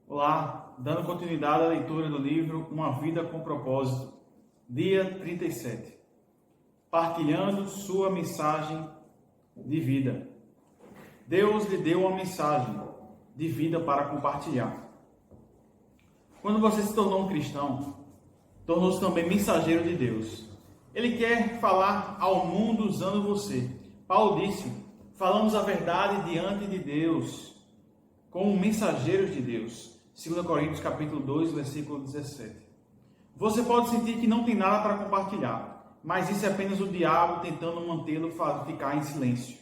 Olá, dando continuidade à leitura do livro Uma Vida com Propósito, dia 37, partilhando sua mensagem de vida. Deus lhe deu uma mensagem de vida para compartilhar. Quando você se tornou um cristão, tornou-se também mensageiro de Deus. Ele quer falar ao mundo usando você. Paulo disse: falamos a verdade diante de Deus, como mensageiros de Deus. 2 Coríntios capítulo 2, versículo 17. Você pode sentir que não tem nada para compartilhar, mas isso é apenas o diabo tentando mantê-lo ficar em silêncio.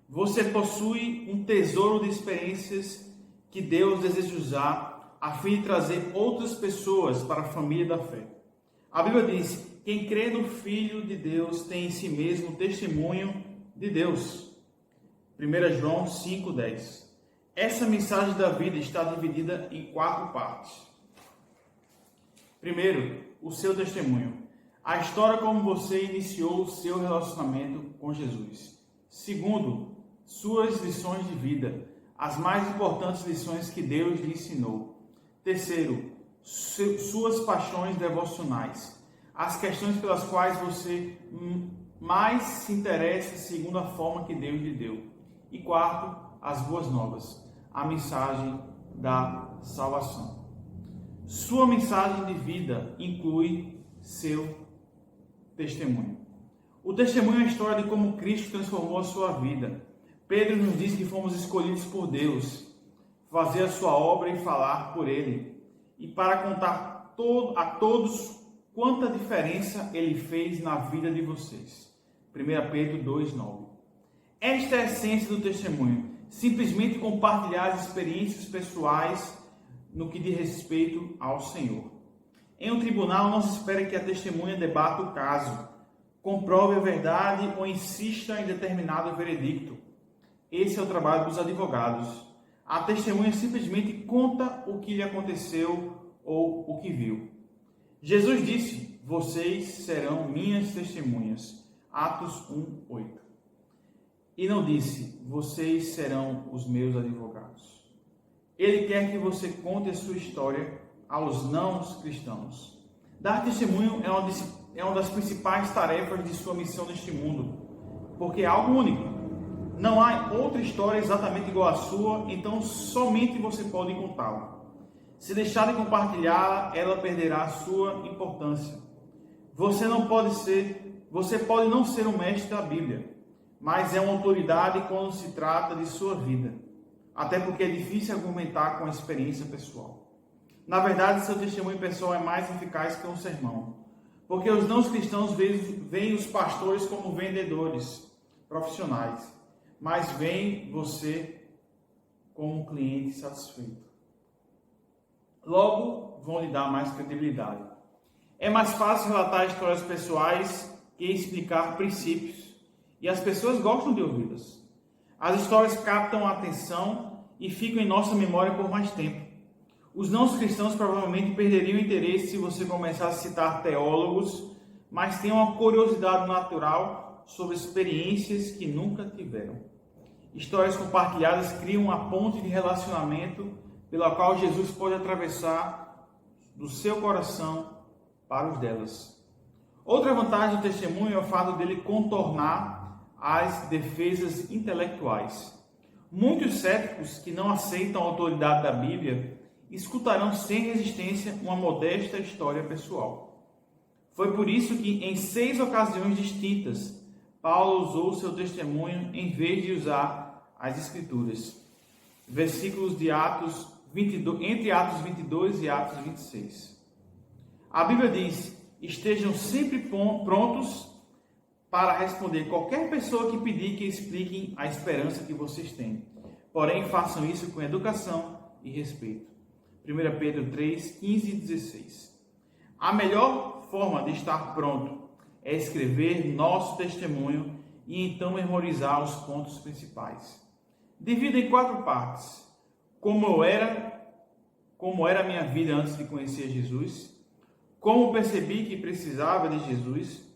Você possui um tesouro de experiências que Deus deseja usar a fim de trazer outras pessoas para a família da fé. A Bíblia diz: quem crê no Filho de Deus tem em si mesmo o testemunho de Deus. 1 João 5,10. Essa mensagem da vida está dividida em 4 partes. Primeiro, o seu testemunho. A história como você iniciou o seu relacionamento com Jesus. Segundo, suas lições de vida. As mais importantes lições que Deus lhe ensinou. Terceiro, suas paixões devocionais. As questões pelas quais você mais se interessa segundo a forma que Deus lhe deu. E quarto, as boas novas. A mensagem da salvação. Sua mensagem de vida inclui seu testemunho. O testemunho é a história de como Cristo transformou a sua vida. Pedro nos diz que fomos escolhidos por Deus, fazer a sua obra e falar por Ele, e para contar a todos quanta diferença Ele fez na vida de vocês. 1 Pedro 2,9. Esta é a essência do testemunho. Simplesmente compartilhar as experiências pessoais no que diz respeito ao Senhor. Em um tribunal não se espera que a testemunha debata o caso, comprove a verdade ou insista em determinado veredicto. Esse é o trabalho dos advogados. A testemunha simplesmente conta o que lhe aconteceu ou o que viu. Jesus disse: vocês serão minhas testemunhas. Atos 1:8. E não disse: vocês serão os meus advogados. Ele quer que você conte a sua história aos não cristãos. Dar testemunho é uma das principais tarefas de sua missão neste mundo, porque é algo único. Não há outra história exatamente igual à sua, então somente você pode contá-la. Se deixar de compartilhá-la, ela perderá a sua importância. Você pode não ser um mestre da Bíblia, mas é uma autoridade quando se trata de sua vida, até porque é difícil argumentar com a experiência pessoal. Na verdade, seu testemunho pessoal é mais eficaz que um sermão, porque os não cristãos veem os pastores como vendedores profissionais, mas veem você como um cliente satisfeito. Logo, vão lhe dar mais credibilidade. É mais fácil relatar histórias pessoais que explicar princípios. E as pessoas gostam de ouvi-las. As histórias captam a atenção e ficam em nossa memória por mais tempo. Os não cristãos provavelmente perderiam o interesse se você começasse a citar teólogos, mas têm uma curiosidade natural sobre experiências que nunca tiveram. Histórias compartilhadas criam uma ponte de relacionamento pela qual Jesus pode atravessar do seu coração para os delas. Outra vantagem do testemunho é o fato dele contornar as defesas intelectuais. Muitos céticos que não aceitam a autoridade da Bíblia escutarão sem resistência uma modesta história pessoal. Foi por isso que, em 6 ocasiões distintas, Paulo usou seu testemunho em vez de usar as Escrituras. Versículos de entre Atos 22 e Atos 26. A Bíblia diz: estejam sempre prontos para responder qualquer pessoa que pedir que expliquem a esperança que vocês têm. Porém, façam isso com educação e respeito. 1 Pedro 3, 15 e 16. A melhor forma de estar pronto é escrever nosso testemunho e então memorizar os pontos principais. Divido em 4 partes. Como era a minha vida antes de conhecer Jesus, como percebi que precisava de Jesus,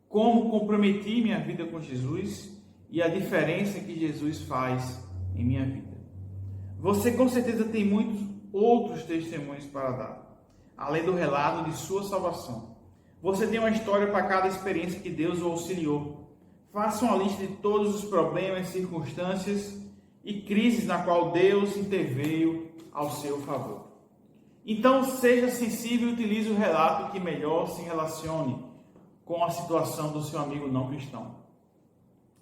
como comprometi minha vida com Jesus e a diferença que Jesus faz em minha vida. Você com certeza tem muitos outros testemunhos para dar, além do relato de sua salvação. Você tem uma história para cada experiência que Deus o auxiliou. Faça uma lista de todos os problemas, circunstâncias e crises na qual Deus interveio ao seu favor. Então, seja sensível e utilize o relato que melhor se relacione com a situação do seu amigo não cristão.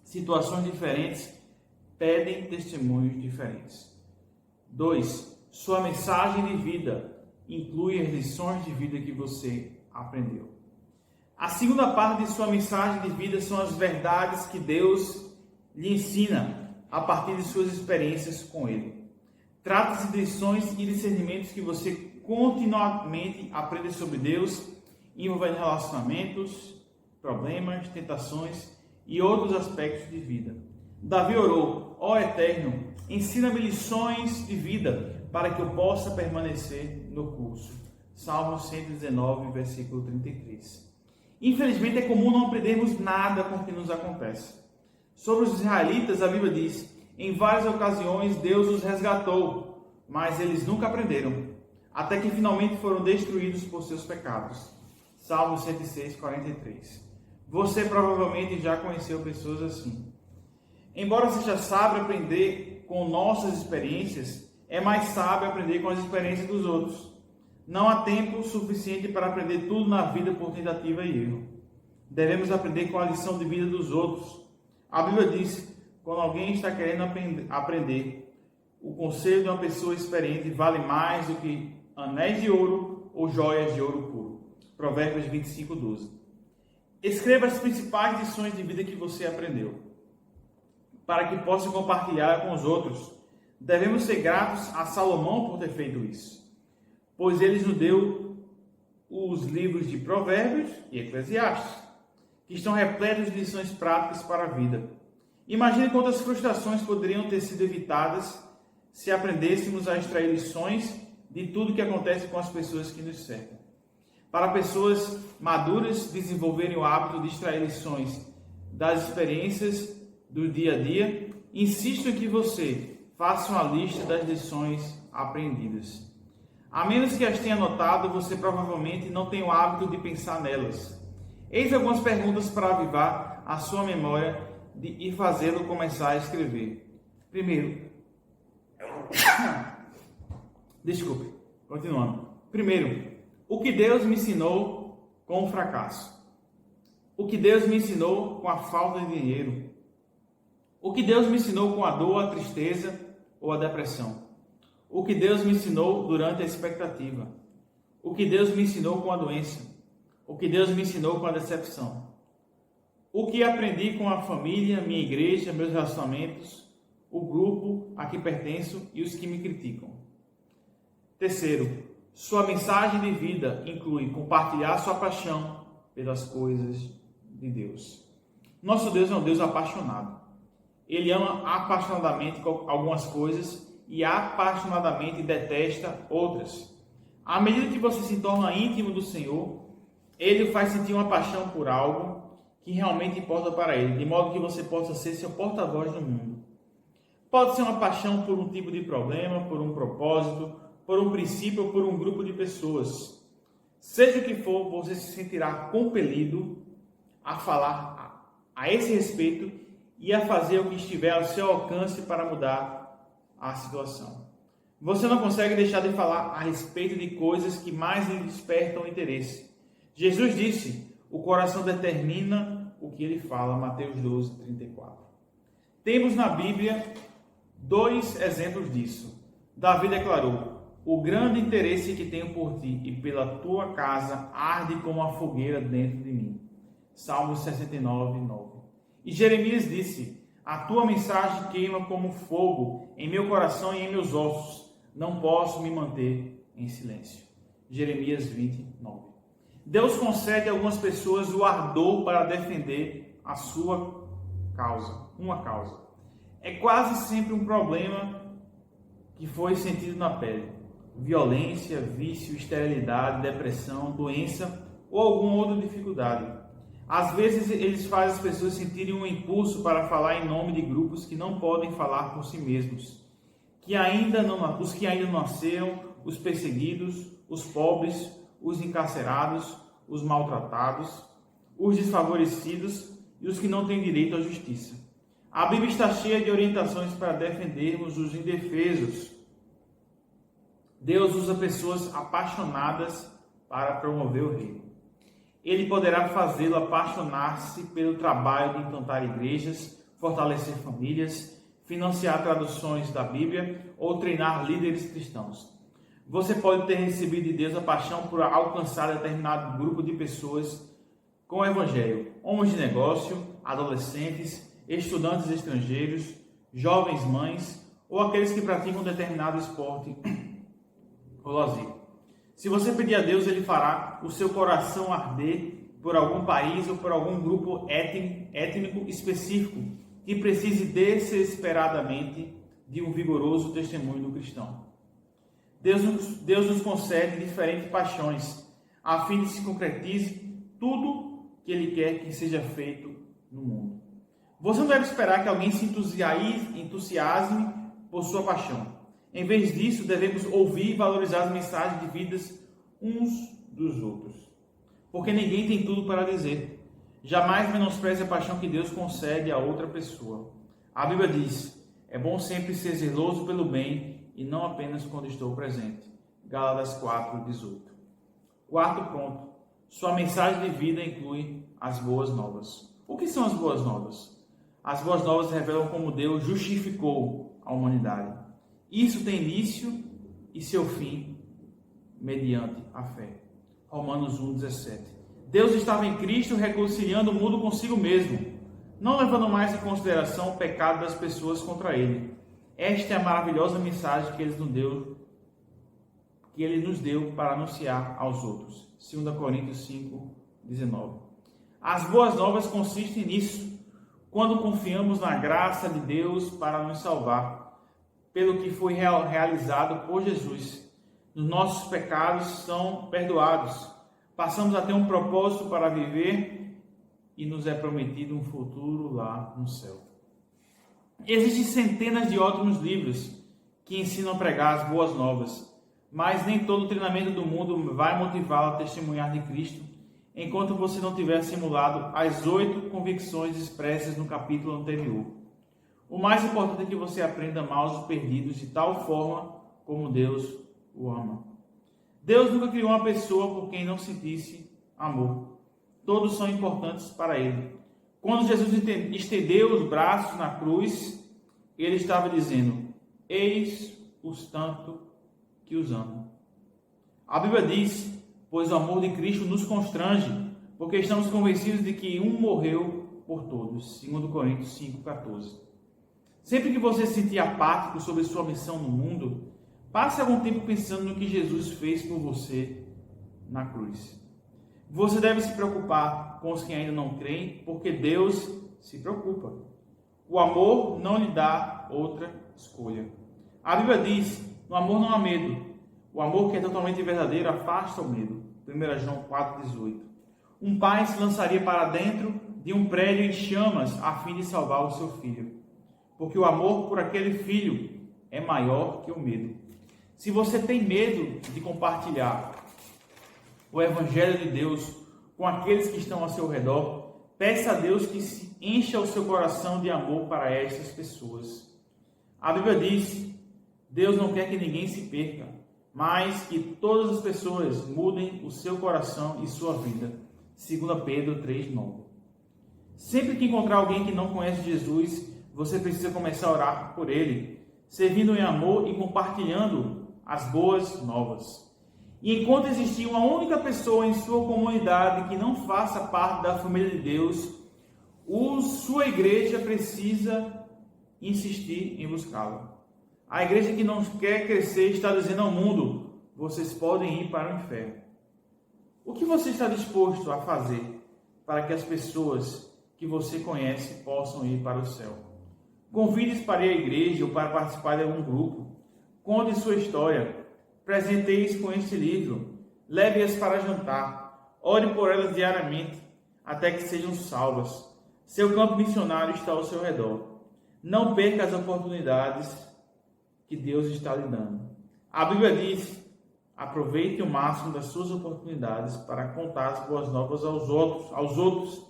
Situações diferentes pedem testemunhos diferentes. 2. Sua mensagem de vida inclui as lições de vida que você aprendeu. A segunda parte de sua mensagem de vida são as verdades que Deus lhe ensina a partir de suas experiências com Ele. Trata-se de lições e discernimentos que você continuamente aprende sobre Deus, envolvendo relacionamentos, problemas, tentações e outros aspectos de vida. Davi orou: ó Eterno, ensina-me lições de vida para que eu possa permanecer no curso. Salmo 119, versículo 33. Infelizmente, é comum não aprendermos nada com o que nos acontece. Sobre os israelitas, a Bíblia diz: em várias ocasiões Deus os resgatou, mas eles nunca aprenderam, até que finalmente foram destruídos por seus pecados. Salmo 106, 43. Você provavelmente já conheceu pessoas assim. Embora seja sábio aprender com nossas experiências, é mais sábio aprender com as experiências dos outros. Não há tempo suficiente para aprender tudo na vida por tentativa e erro. Devemos aprender com a lição de vida dos outros. A Bíblia diz: quando alguém está querendo aprender, o conselho de uma pessoa experiente vale mais do que anéis de ouro ou joias de ouro puro. Provérbios 25, 12. Escreva as principais lições de vida que você aprendeu, para que possa compartilhar com os outros. Devemos ser gratos a Salomão por ter feito isso, pois ele nos deu os livros de Provérbios e Eclesiastes, que estão repletos de lições práticas para a vida. Imagine quantas frustrações poderiam ter sido evitadas se aprendêssemos a extrair lições de tudo que acontece com as pessoas que nos cercam. Para pessoas maduras desenvolverem o hábito de extrair lições das experiências do dia a dia, insisto em que você faça uma lista das lições aprendidas. A menos que as tenha anotado, você provavelmente não tem o hábito de pensar nelas. Eis algumas perguntas para avivar a sua memória e fazê-lo começar a escrever. Primeiro, continuando. Primeiro, o que Deus me ensinou com o fracasso? O que Deus me ensinou com a falta de dinheiro? O que Deus me ensinou com a dor, a tristeza ou a depressão? O que Deus me ensinou durante a expectativa? O que Deus me ensinou com a doença? O que Deus me ensinou com a decepção? O que aprendi com a família, minha igreja, meus relacionamentos, o grupo a que pertenço e os que me criticam? Terceiro, sua mensagem de vida inclui compartilhar sua paixão pelas coisas de Deus. Nosso Deus é um Deus apaixonado. Ele ama apaixonadamente algumas coisas e apaixonadamente detesta outras. À medida que você se torna íntimo do Senhor, Ele o faz sentir uma paixão por algo que realmente importa para Ele, de modo que você possa ser seu porta-voz no mundo. Pode ser uma paixão por um tipo de problema, por um propósito, por um princípio ou por um grupo de pessoas. Seja o que for, você se sentirá compelido a falar a esse respeito e a fazer o que estiver ao seu alcance para mudar a situação. Você não consegue deixar de falar a respeito de coisas que mais lhe despertam interesse. Jesus disse: o coração determina o que ele fala, Mateus 12, 34. Temos na Bíblia dois exemplos disso. Davi declarou: o grande interesse que tenho por ti e pela tua casa arde como uma fogueira dentro de mim. Salmos 69, 9. E Jeremias disse: a tua mensagem queima como fogo em meu coração e em meus ossos. Não posso me manter em silêncio. Jeremias 20, 9. Deus concede a algumas pessoas o ardor para defender a sua causa, uma causa. É quase sempre um problema que foi sentido na pele. Violência, vício, esterilidade, depressão, doença ou alguma outra dificuldade. Às vezes eles fazem as pessoas sentirem um impulso para falar em nome de grupos que não podem falar por si mesmos, os que ainda não nasceram, os perseguidos, os pobres, os encarcerados, os maltratados, os desfavorecidos e os que não têm direito à justiça. A Bíblia está cheia de orientações para defendermos os indefesos. Deus usa pessoas apaixonadas para promover o reino. Ele poderá fazê-lo apaixonar-se pelo trabalho de implantar igrejas, fortalecer famílias, financiar traduções da Bíblia ou treinar líderes cristãos. Você pode ter recebido de Deus a paixão por alcançar determinado grupo de pessoas com o Evangelho. Homens de negócio, adolescentes, estudantes estrangeiros, jovens mães ou aqueles que praticam determinado esporte ou lazer. Se você pedir a Deus, Ele fará o seu coração arder por algum país ou por algum grupo étnico específico que precise desesperadamente de um vigoroso testemunho do cristão. Deus nos concede diferentes paixões, a fim de se concretize tudo que Ele quer que seja feito no mundo. Você não deve esperar que alguém se entusiasme por sua paixão. Em vez disso, devemos ouvir e valorizar as mensagens de vidas uns dos outros. Porque ninguém tem tudo para dizer. Jamais menospreze a paixão que Deus concede a outra pessoa. A Bíblia diz: é bom sempre ser zeloso pelo bem e não apenas quando estou presente. Gálatas 4:18. Quarto ponto. Sua mensagem de vida inclui as boas novas. O que são as boas novas? As boas novas revelam como Deus justificou a humanidade. Isso tem início e seu fim mediante a fé. Romanos 1:17. Deus estava em Cristo reconciliando o mundo consigo mesmo, não levando mais em consideração o pecado das pessoas contra Ele. Esta é a maravilhosa mensagem que Ele nos deu para anunciar aos outros. 2 Coríntios 5:19. As boas novas consistem nisso, quando confiamos na graça de Deus para nos salvar, pelo que foi realizado por Jesus. Os nossos pecados são perdoados. Passamos a ter um propósito para viver e nos é prometido um futuro lá no céu. Existem centenas de ótimos livros que ensinam a pregar as boas novas, mas nem todo o treinamento do mundo vai motivá-lo a testemunhar de Cristo, enquanto você não tiver simulado as 8 convicções expressas no capítulo anterior. O mais importante é que você aprenda a amar os perdidos de tal forma como Deus o ama. Deus nunca criou uma pessoa por quem não sentisse amor. Todos são importantes para Ele. Quando Jesus estendeu os braços na cruz, Ele estava dizendo: eis os tanto que os amo. A Bíblia diz: pois o amor de Cristo nos constrange, porque estamos convencidos de que um morreu por todos. 2 Coríntios 5:14. Sempre que você se sentir apático sobre sua missão no mundo, passe algum tempo pensando no que Jesus fez por você na cruz. Você deve se preocupar com os que ainda não creem, porque Deus se preocupa. O amor não lhe dá outra escolha. A Bíblia diz: no amor não há medo. O amor que é totalmente verdadeiro afasta o medo. 1 João 4,18. Um pai se lançaria para dentro de um prédio em chamas a fim de salvar o seu filho, porque o amor por aquele filho é maior que o medo. Se você tem medo de compartilhar o Evangelho de Deus com aqueles que estão ao seu redor, peça a Deus que se encha o seu coração de amor para essas pessoas. A Bíblia diz: Deus não quer que ninguém se perca, mas que todas as pessoas mudem o seu coração e sua vida. 2 Pedro 3,9. Sempre que encontrar alguém que não conhece Jesus, você precisa começar a orar por ele, servindo em amor e compartilhando as boas novas. E enquanto existir uma única pessoa em sua comunidade que não faça parte da família de Deus, sua igreja precisa insistir em buscá-la. A igreja que não quer crescer está dizendo ao mundo: vocês podem ir para o inferno. O que você está disposto a fazer para que as pessoas que você conhece possam ir para o céu? Convide-os para ir à igreja ou para participar de algum grupo. Conte sua história. Presenteie-os com este livro. Leve-as para jantar. Ore por elas diariamente, até que sejam salvas. Seu campo missionário está ao seu redor. Não perca as oportunidades que Deus está lhe dando. A Bíblia diz: aproveite o máximo das suas oportunidades para contar as boas novas aos outros.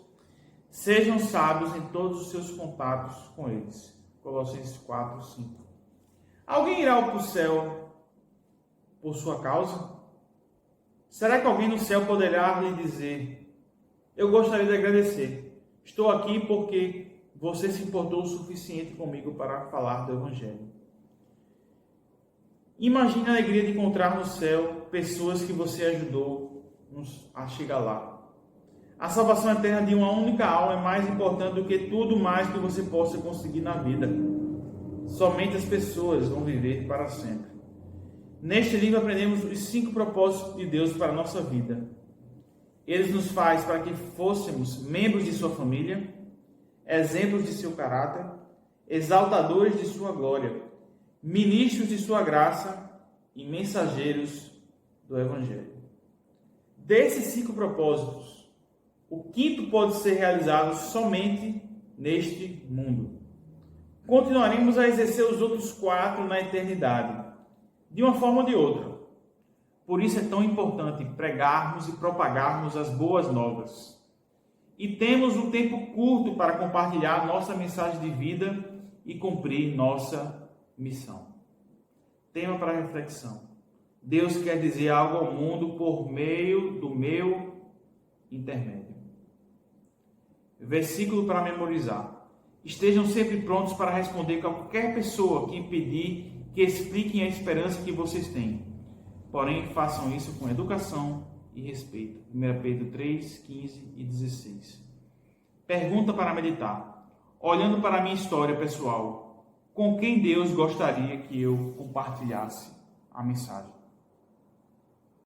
Sejam sábios em todos os seus contatos com eles. Colossenses 4, 5. Alguém irá para o céu por sua causa? Será que alguém no céu poderá lhe dizer: eu gostaria de agradecer, estou aqui porque você se importou o suficiente comigo para falar do Evangelho? Imagine a alegria de encontrar no céu pessoas que você ajudou a chegar lá. A salvação eterna de uma única alma é mais importante do que tudo mais que você possa conseguir na vida. Somente as pessoas vão viver para sempre. Neste livro aprendemos os 5 propósitos de Deus para a nossa vida. Ele nos faz para que fôssemos membros de sua família, exemplos de seu caráter, exaltadores de sua glória, ministros de sua graça e mensageiros do Evangelho. Desses 5 propósitos, o 5º pode ser realizado somente neste mundo. Continuaremos a exercer os outros 4 na eternidade, de uma forma ou de outra. Por isso é tão importante pregarmos e propagarmos as boas novas. E temos um tempo curto para compartilhar nossa mensagem de vida e cumprir nossa missão. Tema para reflexão: Deus quer dizer algo ao mundo por meio do meu intermédio. Versículo para memorizar: estejam sempre prontos para responder a qualquer pessoa que pedir que expliquem a esperança que vocês têm. Porém, façam isso com educação e respeito. 1 Pedro 3, 15 e 16. Pergunta para meditar: olhando para a minha história pessoal, com quem Deus gostaria que eu compartilhasse a mensagem?